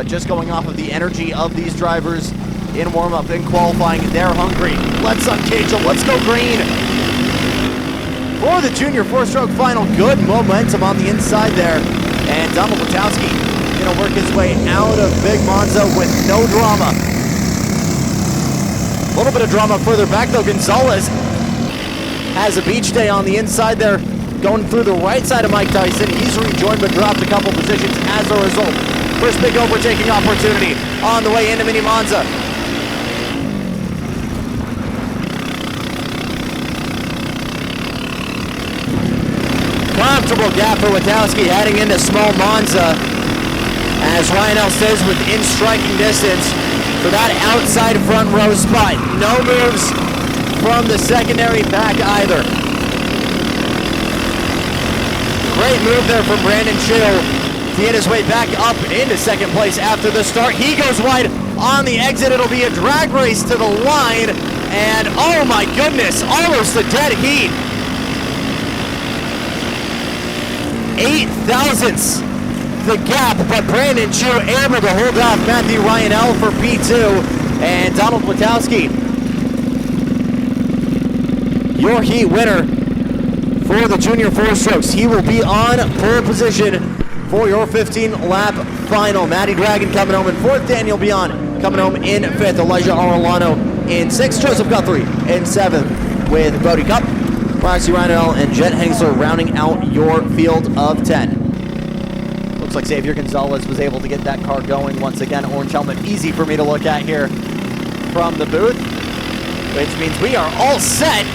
just going off of the energy of these drivers in warm-up, in qualifying. They're hungry. Let's uncage them. Let's go green. For the junior four-stroke final, good momentum on the inside there. And Donald Butowski going to work his way out of Big Monza with no drama. A little bit of drama further back, though. Gonzalez has a beach day on the inside there, going through the right side of Mike Tyson. He's rejoined but dropped a couple positions as a result. First big overtaking opportunity on the way into Mini Monza. Comfortable gap for Witowski heading into small Monza as Ryan stays within striking distance for that outside front row spot. No moves from the secondary pack either. Great move there from Brandon Chu to get his way back up into second place after the start. He goes wide on the exit. It'll be a drag race to the line, and oh my goodness, almost a dead heat. 8 thousandths the gap, but Brandon Chu able to hold off Matthew Ryanell for P2, and Donald Witowski, your heat winner for the junior four strokes. He will be on pole position for your 15-lap final. Matty Dragon coming home in fourth, Daniel Bion coming home in fifth, Elijah Arellano in sixth, Joseph Guthrie in seventh with Bodie Cup, Roxy Ryanell, and Jet Hensler rounding out your field of 10. Looks like Xavier Gonzalez was able to get that car going once again. Orange helmet, easy for me to look at here from the booth, which means we are all set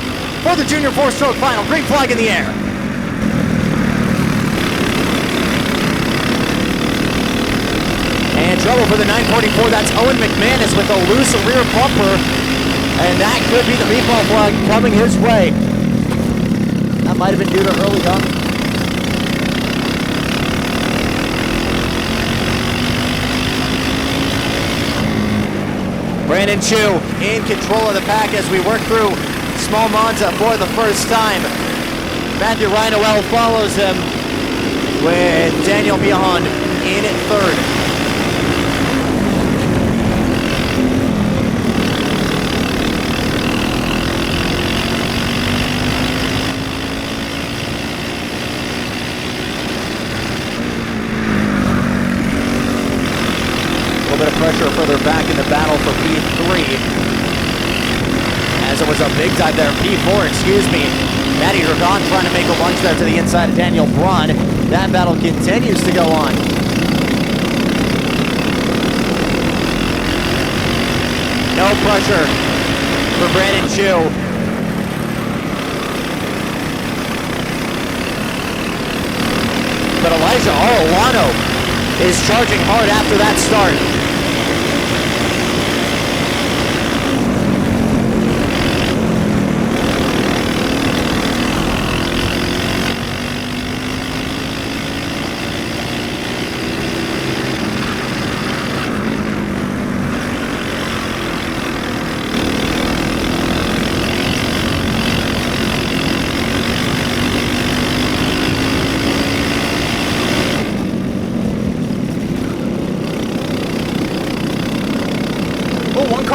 for the junior four-stroke final. Green flag in the air. And trouble for the 944. That's Owen McManus with a loose rear bumper, and that could be the meatball flag coming his way. That might have been due to early dump. Brandon Chu in control of the pack as we work through small Monza for the first time. Matthew Ryanell follows him with Daniel Bion in third. Pressure further back in the battle for P3, as it was a big dive there. P4, excuse me. Matty Dragon trying to make a lunge there to the inside of Daniel Braun. That battle continues to go on. No pressure for Brandon Chu. But Elijah Arellano is charging hard after that start.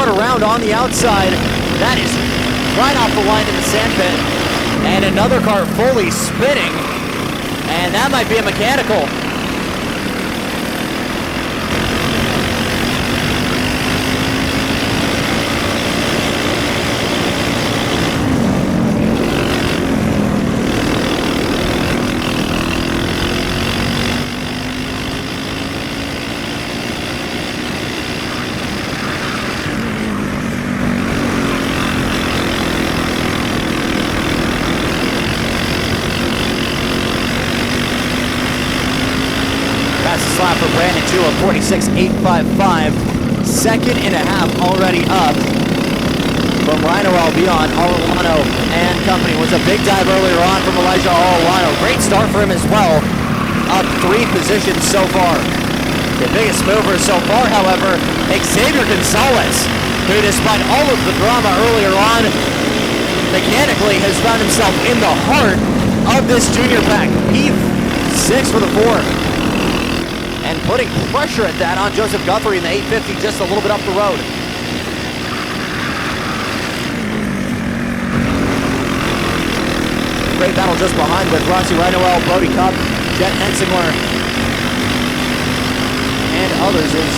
Around on the outside, that is right off the line in the sandpit, and another car fully spinning, and that might be a mechanical. Slap for Brandon Chu of 46.855. Second and a half already up from Ryanell beyond Arellano and company. Was a big dive earlier on from Elijah Arellano. Great start for him as well. Up 3 positions so far. The biggest mover so far, however, Xavier Gonzalez, who despite all of the drama earlier on, mechanically has found himself in the heart of this junior pack. P6 for the 4. and putting pressure at that on Joseph Guthrie in the 850 just a little bit up the road. Great battle just behind with Rossi Rhinoel, Brody Cup, Jet Hensingler, and others as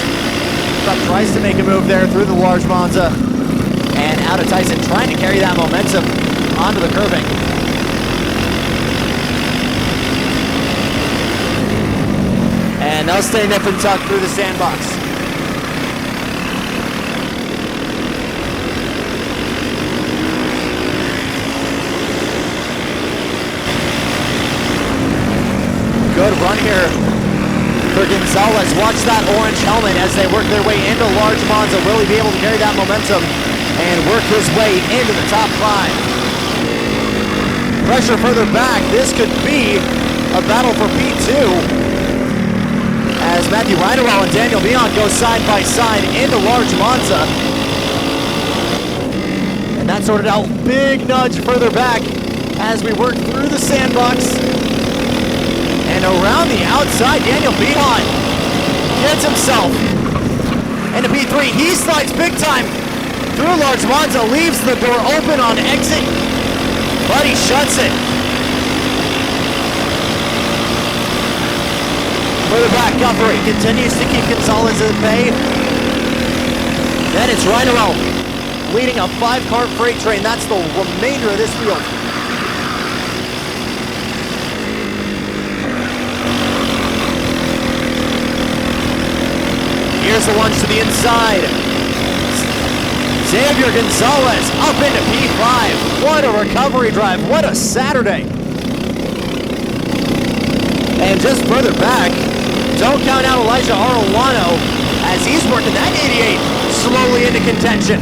Cup tries to make a move there through the large Monza and out of Tyson, trying to carry that momentum onto the curbing. And they'll stay nip and tuck through the sandbox. Good run here for Gonzalez. Watch that orange helmet as they work their way into large Monza. Will he be able to carry that momentum and work his way into the top 5? Pressure further back. This could be a battle for P2 as Matthew Reinewell and Daniel Bion go side by side into large Monza. And that sorted out. Big nudge further back as we work through the sandbox. And around the outside, Daniel Bion gets himself into P3. He slides big time through large Monza, leaves the door open on exit, but he shuts it. Further back, Guthrie continues to keep Gonzalez at bay. Then it's Rhino leading a 5-car freight train. That's the remainder of this field. Here's the lunge to the inside. Xavier Gonzalez up into P5. What a recovery drive. What a Saturday. And just further back, don't count out Elijah Arellano as he's working that 88 slowly into contention.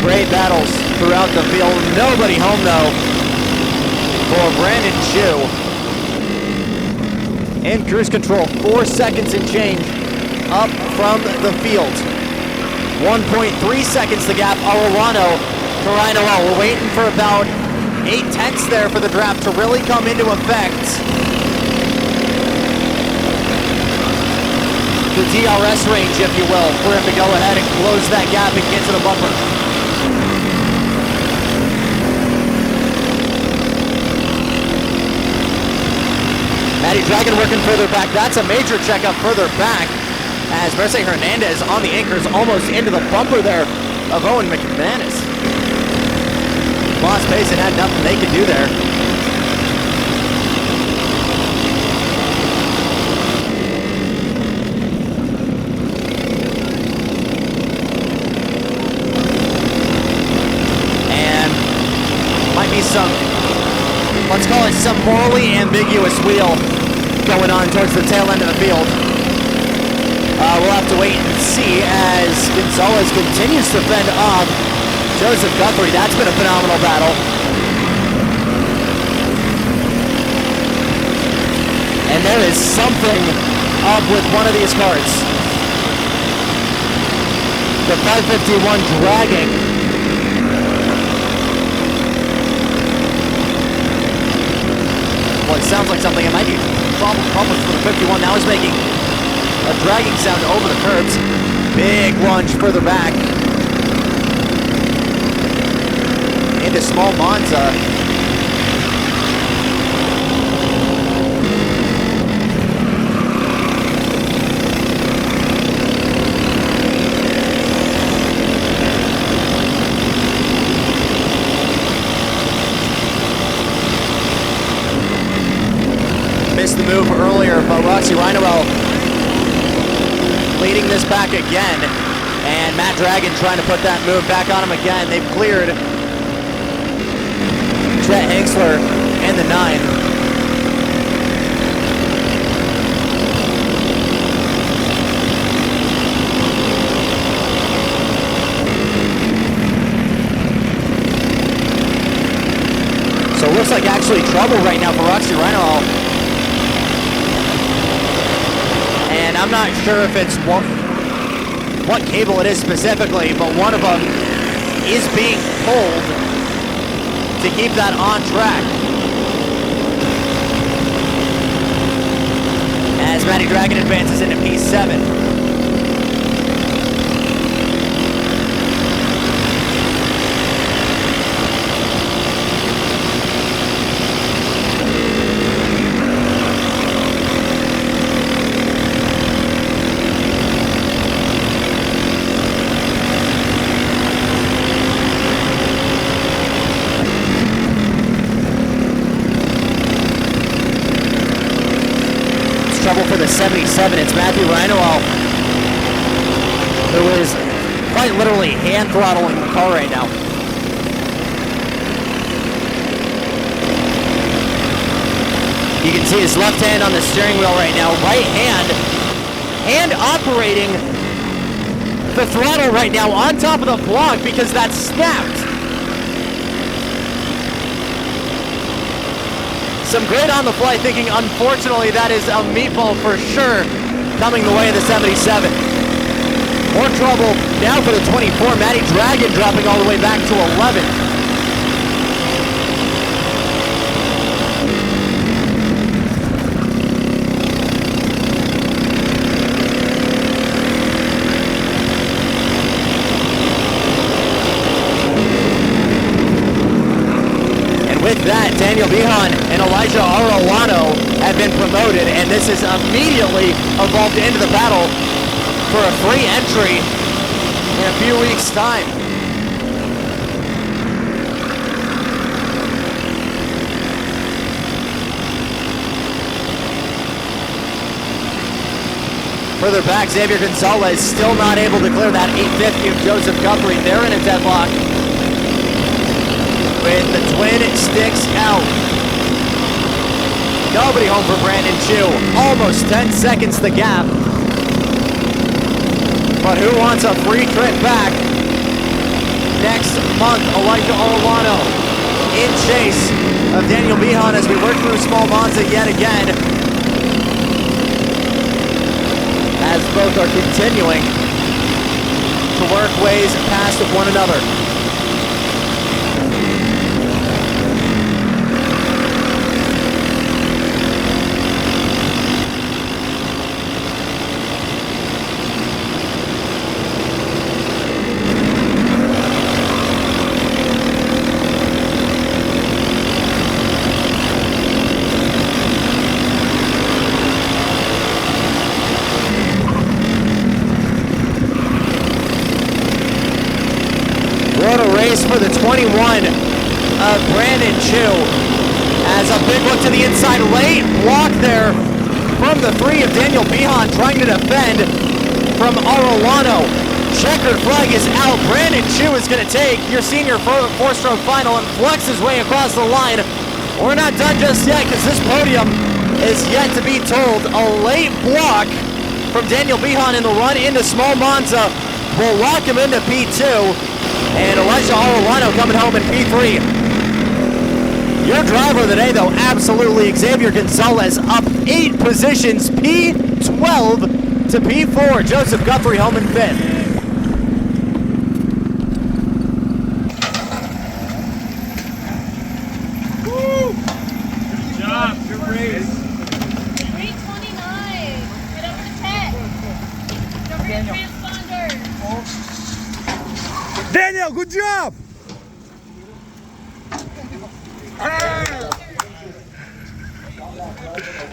Great battles throughout the field. Nobody home though for Brandon Chu. In cruise control, 4 seconds and change up from the field. 1.3 seconds the gap, Arellano to Rhino. We're waiting for about 8/10 there for the draft to really come into effect. The DRS range, if you will, for him to go ahead and close that gap and get to the bumper. Matty Dragon working further back. That's a major checkup further back as Mercedes Hernandez on the anchors almost into the bumper there of Owen McManus. Lost pace and had nothing they could do there. And might be some, let's call it some morally ambiguous wheel going on towards the tail end of the field. We'll have to wait and see as Gonzalez continues to fend off Joseph Guthrie. That's been a phenomenal battle. And there is something up with one of these cars. The 551 dragging. Well, it sounds like something. It might be problems for the 51. Now he's making a dragging sound over the curbs. Big lunge further back into small Monza. Missed the move earlier, but Roxy Rhinoel leading this back again, and Matt Dragon trying to put that move back on him again. They've cleared Chet Hanksler and the 9. looks like actually trouble right now for Roxy Rhino. And I'm not sure if it's what cable it is specifically, but one of them is being pulled to keep that on track. As Matty Dragon advances into P7. Trouble for the 77. It's Matthew Rhinowell, who is quite literally hand throttling the car right now. You can see his left hand on the steering wheel right now, right hand operating the throttle right now on top of the block because that snapped. Some great on the fly thinking, unfortunately that is a meatball for sure coming the way of the 77. More trouble now for the 24, Matty Dragon dropping all the way back to 11th. With that, Daniel Behan and Elijah Arellano have been promoted, and this has immediately evolved into the battle for a free entry in a few weeks' time. Further back, Xavier Gonzalez still not able to clear that 850 of Joseph Guthrie. They're in a deadlock with the twin sticks out. Nobody home for Brandon Chu. Almost 10 seconds the gap. But who wants a free trip back next month? Elijah Arellano in chase of Daniel Behan as we work through Small Monza yet again, as both are continuing to work ways past one another. What a race for the 21 of Brandon Chu. As a big look to the inside, late block there from the 3 of Daniel Behan trying to defend from Arellano. Checkered flag is out. Brandon Chu is going to take your senior four-stroke final and flex his way across the line. We're not done just yet because this podium is yet to be told. A late block from Daniel Behan in the run into Small Monza will lock him into P2. And Elijah Arellano coming home in P3. Your driver of the day, though, absolutely Xavier Gonzalez, up 8 positions, P12 to P4. Joseph Guthrie home in 5th. Woo! Good job, good race. 329. Get over to 10. Don't forget transponder. Daniel, good job!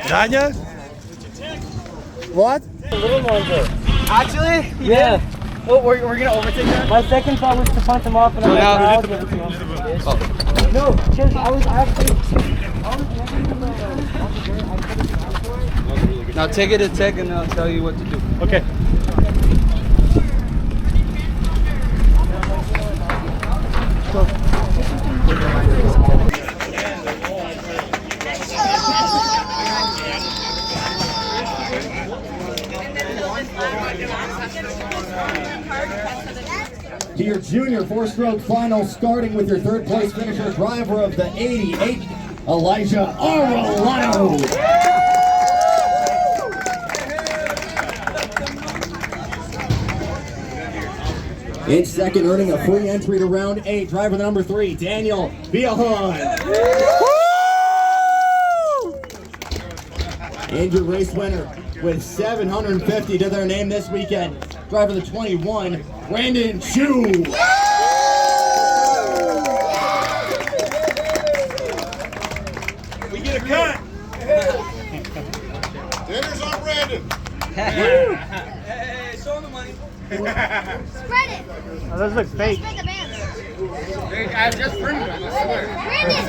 Daniel? What? A little longer. Actually? Yeah. Oh, we're gonna overtake that? My second thought was to punch him off and I'm like, I'll give it to him. No, just I was actually Now take it to tech and I'll tell you what to do. Okay. to your junior four-stroke final, starting with your third place finisher, driver of the 88, Elijah Arellano. In second, earning a free entry to round 8, driver the number 3, Daniel Villahan. And your race winner with 750 to their name this weekend, driver the 21, Brandon Chu. We get a cut. Dinner's on Brandon. Hey, show him the money. Spread it. Oh, those look fake. Spread the bands. I just printed it, I swear. Brandon.